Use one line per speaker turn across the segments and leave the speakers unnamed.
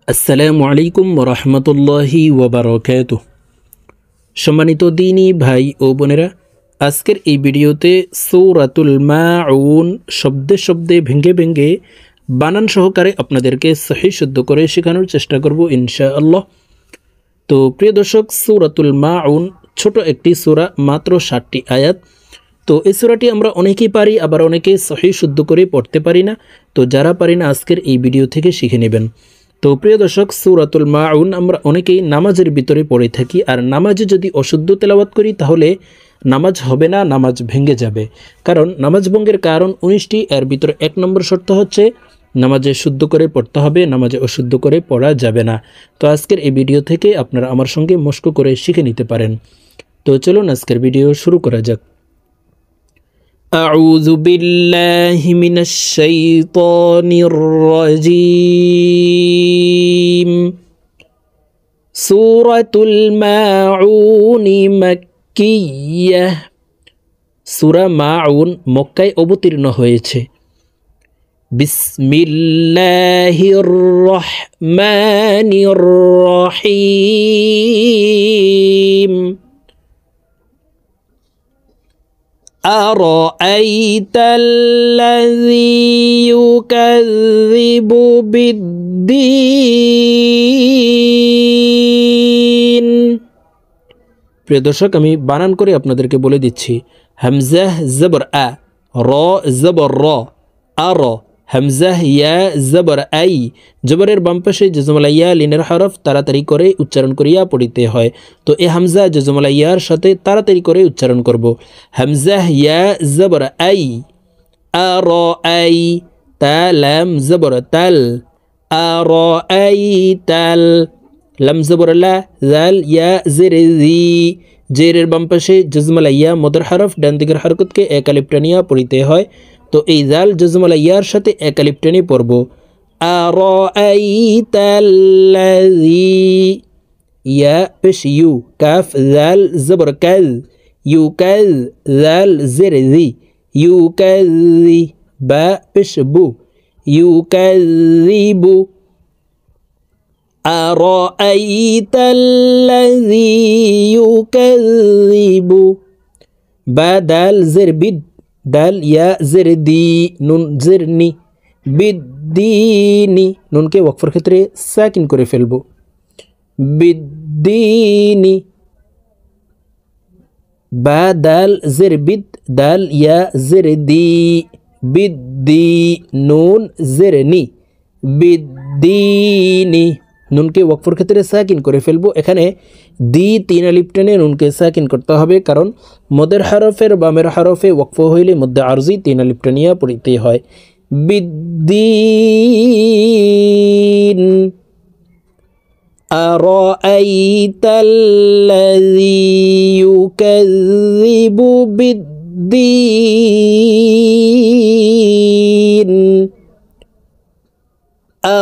আসসালামু আলাইকুম রহমতুল্লাহি ওয়াবারাকাতুহ। সম্মানিত দিনী ভাই ও বোনেরা, আজকের এই ভিডিওতে সূরাতুল মাউন শব্দে শব্দে ভেঙ্গে ভেঙ্গে বানান সহকারে আপনাদেরকে সহি শুদ্ধ করে শেখানোর চেষ্টা করব ইনশাআল্লাহ। তো প্রিয় দর্শক, সূরাতুল মাউন ছোট একটি সূরা, মাত্র 7টি আয়াত। তো এই সূরাটি আমরা অনেকেই পারি, আবার অনেকে সহি শুদ্ধ করে পড়তে পারি না। তো যারা পারি না, আজকের এই ভিডিও থেকে শিখে নেবেন। তো প্রিয় দর্শক, সূরাতুল মাউন আমরা অনেকেই নামাজের ভিতরে পড়ে থাকি, আর নামাজে যদি অশুদ্ধ তেলাওয়াত করি তাহলে নামাজ হবে না, নামাজ ভেঙে যাবে। কারণ নামাজ ভঙ্গের কারণ 19টি, এর ভিতরে 1 নম্বর শর্ত হচ্ছে নামাজে শুদ্ধ করে পড়তে হবে, নামাজে অশুদ্ধ করে পড়া যাবে না। তো আজকের এই ভিডিও থেকে আপনারা আমার সঙ্গে মস্ক করে শিখে নিতে পারেন। তো চলুন আজকের ভিডিও শুরু করা যাক। أعوذ بالله من الشيطان الرجيم سورة الماعون مكية সূরা মাউন মক্কায় অবতীর্ণ হয়েছে। বিসমিল্লাহির রহমানির রহিম أرأيت الذي يكذب بالدين। প্রিয় দর্শক, আমি বানান করে আপনাদেরকে বলে দিচ্ছি। হামজাহ জবর আ, র জবর র, আর, হামজাহ ইয়া জবর আই। জবরের বাম পাশে জজমলা ইয়া লিনের হরফ তাড়াতাড়ি করে উচ্চারণ করিয়া পড়িতে হয়। তো এই হামজা জজমলা ইয়ার সাথে তাড়াতাড়ি করে উচ্চারণ করব। হামজাহ ইয়া জবর আই, আর আই, তা লাম জবর তাল, আর আই তাল, লাম জবর লা, জাল ইয়া জের জি। জেরের বাম পাশে জজমলা ইয়া মদর হরফ ডান দিকের হরকতকে এক আলিফ টানিয়া পড়িতে হয়। তো এই জাল জজমলা ইয়ার সাথে এক আলিফ টেনে পড়ব। আরাআইতাল্লাযী, ইয়া পেশ ইউ, কাফ জাল জবর কাজ, ইউকাজ, জাল জের জি, ইউকাযি, বা পেশ বু, ইউকাযিবু। আরাআইতাল্লাযী ইউকাযিবু, বা দাল জের বিদ, দাল ইয়া জের দি, নুন জের নি, বিদ্দিনি, নুনকে ওয়াকফের ক্ষেত্রে সাকিন করে ফেলব। বিদ্দিনি, বা দাল জের বিদ, দাল ইয়া জের দি, বিদ্দি, নুন জের নি, বিদ্দিনি, নুনকে ওয়াকফের ক্ষেত্রে সাকিন করে ফেলবো। এখানে দি 3 আলিফ টেনে নুনকে সাকিন করতে হবে, কারণ মদের হরফের বামের হরফে ওয়াকফ হইলে মধ্যে আরজি 3 আলিফ টেনিয়া পড়িতে হয়। বিদ্দিন। আরাআইতাল্লাযী ইউকাযযিবু বিদ্দিন।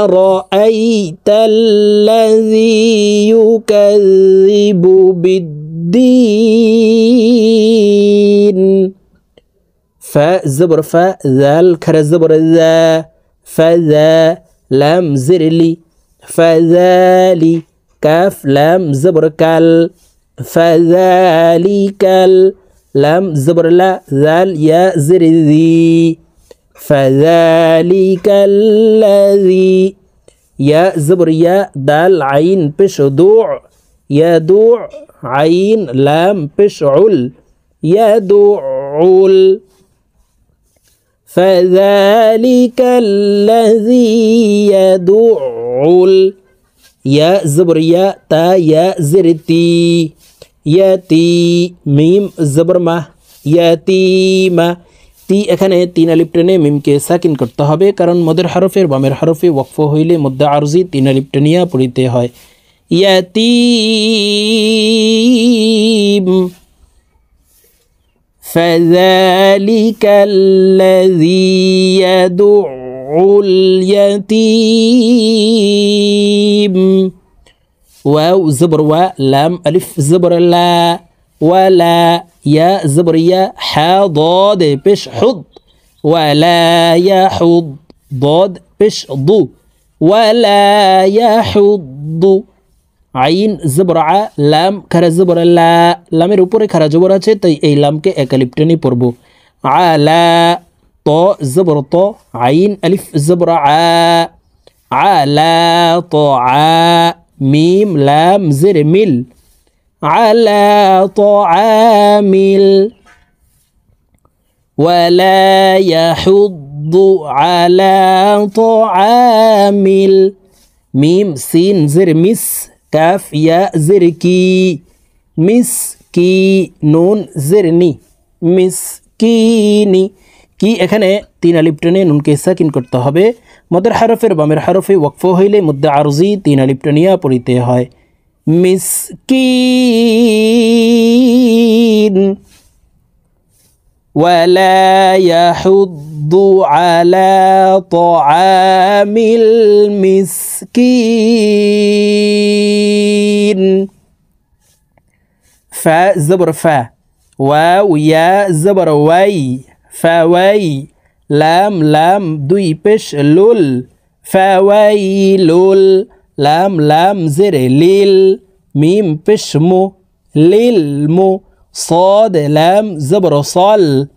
আরাআইতাল্লাযী ইউকাযযিবু বিদ্দিন। ফা জবর ফা, জাল খারা জবর জা, ফাজা, লাম জের লি, ফাজালি, কাফ লাম জবর কাল, ফাজালিকাল, লাম জবর লা, জাল ইয়া জের জি, ফাযালিকাল্লাযী, ইয়া জবর ইয়া, দাল আইন পেশ দু, ইয়াদু, আইন লাম পেশ উল, ইয়াদুল। ফাযালিকাল্লাযী ইয়াদুল, ইয়া জবর ইয়া, তা ইয়া জের তি, ইয়াতি, মিম জবর মা, ইয়াতিমা। তি এখানে 3 আলিফ টেনে মিমকে সাকিন করতে হবে, কারণ মদের হরফের বামের হরফে ওয়াকফ হইলে মধ্যে আরজি 3 আলিফ টেনিয়া পড়িতে হয়। ইয়াতিম। ফাযালিকাল্লাযী ইয়াদুল ইয়াতীম। ওয়াও জবর ওয়া, লাম আলিফ জবর লা, ওয়ালা, ইয়া জবর ইয়া, হা ضاد পেশ হুদ, ওয়ালা ইয়াহুদ, ضاد পেশ দু, ওয়ালা ইয়াহুদ্দু আইন জবর আ লাম খারা জবর লা লামের উপরে খারা জবর আছে তাই এই লামকে এক আলিফ টেনে পড়ব আলা ত জবর ত আইন আলিফ জবর আ আলা ত আ মিম লাম জের মিল আলা ত আমিল ওয়ালা ইয়াহুদ্দু আলা ত আমিল মিম সিন জের মিস কাফ ইয়া জের কি মিস কি নুন জের নি মিস কিনি কি এখানে তিন আলিফ টেনে নুনকে সাকিন করতে হবে মদের হরফের বামের হরফে ওয়াকফ হইলে মধ্যে আরজি তিন আলিফ টেনিয়া পড়িতে হয় মিসকিন ওয়ালা ইয়াহুদ্দু আলা তাআমিল মিসকিন ফা জবর ফা ওয়াও ইয়া জবর ওয়াই ফাওয়াই লাম লাম দুই পেশ লুল ফাওয়াইলুল লাম লাম জেরে লিল মিম পেশ মু লিল মু صاد لام زبر صال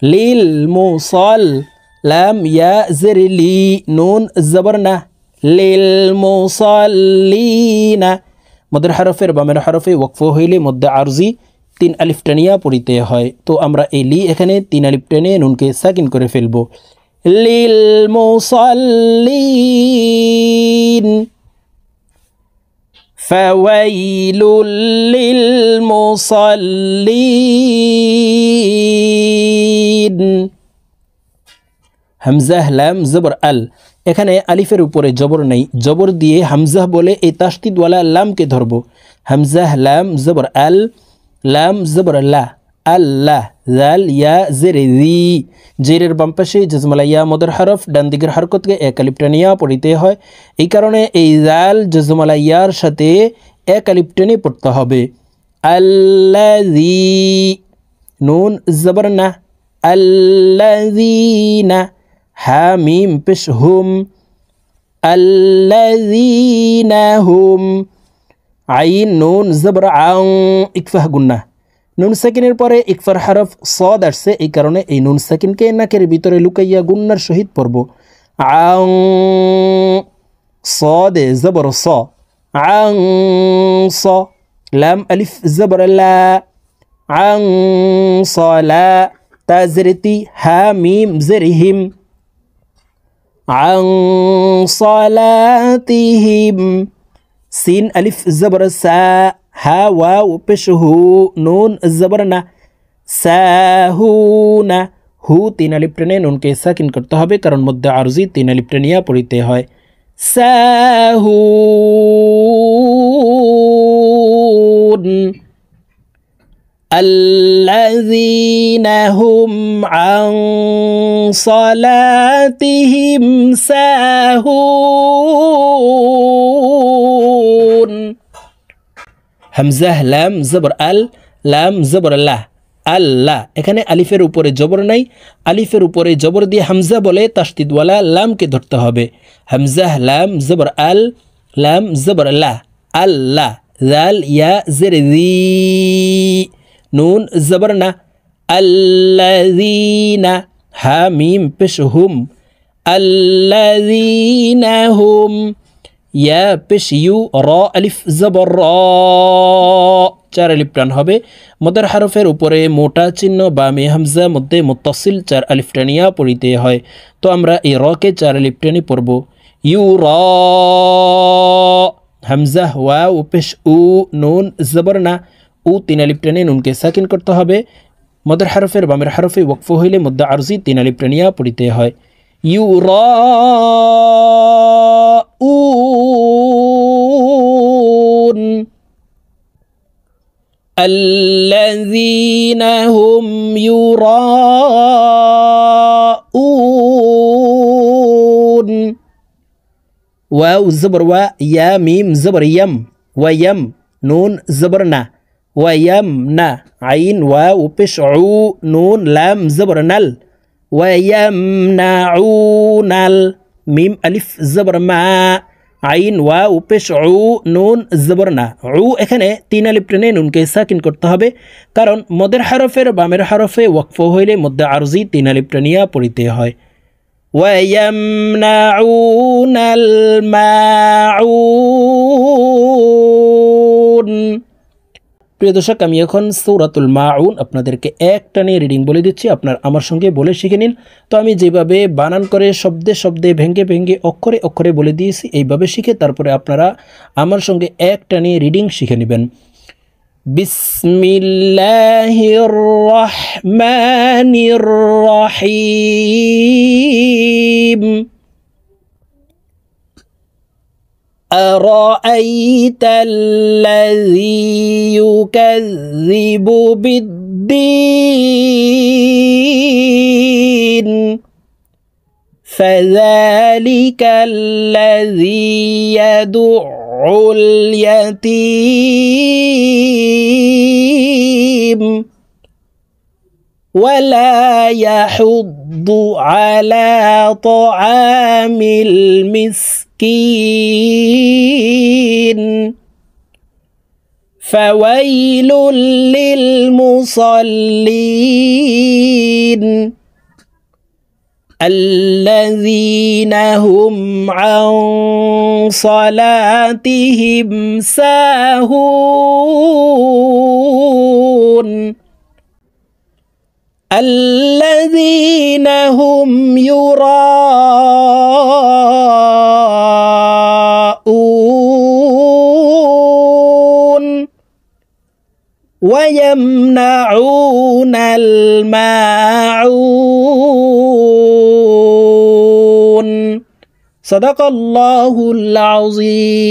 للمصل لام يا زر لي نون زبرنا للمصلين মদের হরফের বামের হরফে ওয়াকফ হইলে মধ্যে আরজি তিন আলিফ টানিয়া পড়িতে হয় তো আমরা এই লি এখানে তিন আলিফ টেনে নুনকে সাকিন করে ফেলবো লিল মুসাল্লিন ফাওয়াইলুল লিল মুসাল্লিন হামজাহ লাম জবর আল এখানে আলিফের উপরে জবর নেই জবর দিয়ে হামজাহ বলে এই তাসদিদওয়ালা লামকে ধরব হামজাহ লাম জবর আল লাম জবর লা আল্লাহ জাল ইয়া জের জি জেরের বাম পাশে জজমালা ইয়া মদের হরফ ডান দিকের হরকতকে এক আলিফ টানিয়া পড়িতে হয় এই কারণে এই জাল জজমালা ইয়ার সাথে এক আলিফ টেনে পড়তে হবে আল্লাযী নুন জবর না আল্লাযীনা হা মিম পেশ হুম আল্লাযীনা হুম আইন নুন জবর আউ ইকফাহ গুন্না নুন সাকিনের পরে ইকফার হরফ সদ আসছে এই কারণে এই নুন সাকিনকে নাকের ভিতরে লুকাইয়া গুন্নার সহিত পড়ব আউ সদ জবর স আউ স লাম আলিফ জবর লা আউ সলা তা জেরতি হা মিম জেরহিম আউ সলাতিহিম সিন আলিফ জবর সা হা ওয়াও পেশ হু নুন জবরনা সাহুনা হু তিন আলিফ টেনে নুনকে সাকিন করতে হবে কারণ মধ্যে আরজি তিন আলিফ টেনিয়া পড়িতে হয় সাহুন আল্লাযীনা হুম আন সালাতিহিম সাহুন হামজাহ লাম জবর আল লাম জবর লা আল্লাহ এখানে আলিফের উপরে জবর নাই আলিফের উপরে জবর দিয়ে হামজা বলে তাসদিদওয়ালা লামকে ধরতে হবে হামজাহ লাম জবর আল লাম জবর লা আল্লাহ জাল ইয়া জের জি নুন জবর না আল্লাযীনা হা মিম পেশ হুম আল্লাযীনা হুম ইয়া পেশ ইউ র আলিফ জবর র চার আলিফ টান হবে মদের হরফের উপরে মোটা চিহ্ন বা মে হামজা মধ্যে মুত্তাসিল চার আলিফ টানিয়া পড়িতে হয় তো আমরা এই রকে চার আলিফ টানি পড়ব ইউ র হামজা ওয়াও পেশ উ নুন জবর না উ তিন আলিফ টানে নুনকে সাকিন করতে হবে মদের হরফের বামের হরফে ওয়াকফ হইলে মধ্যে আরজি তিন আলিফ টানিয়া পড়িতে হয় ইউ র الذين هم يراءون واو زبر و يا ميم زبر يم ويم نون زبرنا ويمنا عين واو بشعو نون لام زبر نل ويمنعون মিম আলিফ জবর মা, আইন ওয়াও পেশ উ, নুন জবর না। উ এখানে 3 আলিফ টেনে নুনকে সাকিন করতে হবে, কারণ মদের হরফের বামের হরফে ওয়াকফ হইলে মধ্যে আরজি 3 আলিফ টেনিয়া পড়িতে হয়। ওয়ায়ামনাউনাল মাউন। প্রিয় দর্শক, আমি এখন সূরাতুল মাউন আপনাদেরকে এক টানে রিডিং বলে দিচ্ছি, আপনার আমার সঙ্গে বলে শিখে নিন। তো আমি যেভাবে বানান করে শব্দে শব্দে ভেঙ্গে ভেঙ্গে অক্ষরে অক্ষরে বলে দিয়েছি, এইভাবে শিখে তারপরে আপনারা আমার সঙ্গে এক টানে রিডিং শিখে নেবেন। বিসমিল্লাহির রহমানির রহিম। أرأيت الذي يكذب بالدين فذلك الذي يدع اليتيم ولا يحض على طعام المسكين فويل للمصلين الذين هم عن صلاتهم ساهون الذين هم يراءون ويمنعون الماعون صدق الله العظيم।